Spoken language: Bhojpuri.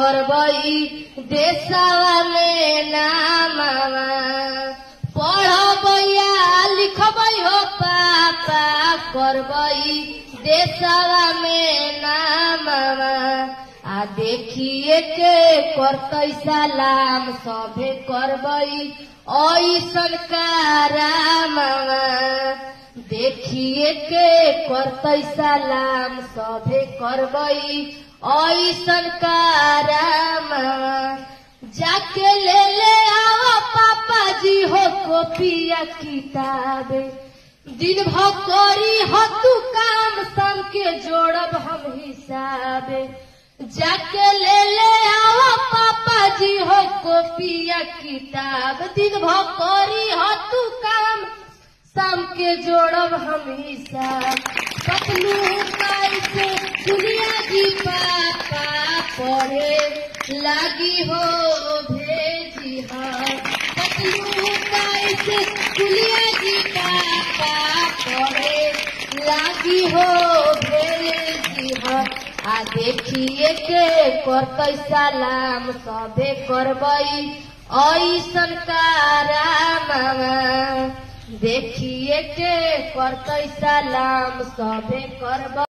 करबई देशवा में नामवा पढ़बैया लिखबई हो पापा करबई देशवा में नामवा आ देखिए के करतई सलाम सभे करबई ऐसन करामवा देखिए के करतई सलाम सभे करबई ऐसन करामवा जाके ले आओ पापा जी हो कॉपिया किताबे दिन भर करी हो तू काम शाम के जोड़ब हम हिसाबे जाके ले आओ पापा जी हो कॉपिया किताब दिन भर करी हो तू काम शाम के जोड़ब हम हिसाब पतलू कैसे दुनिया की पापा पढ़े लागी हो भेजी हाँ पतलू कैसे दुनिया की पापा पढ़े लागी हो भेजी हाँ आ देखिए के करतई सलाम सभे करबई ऐसन करामवा देखिए के करतई सलाम सभे करबई।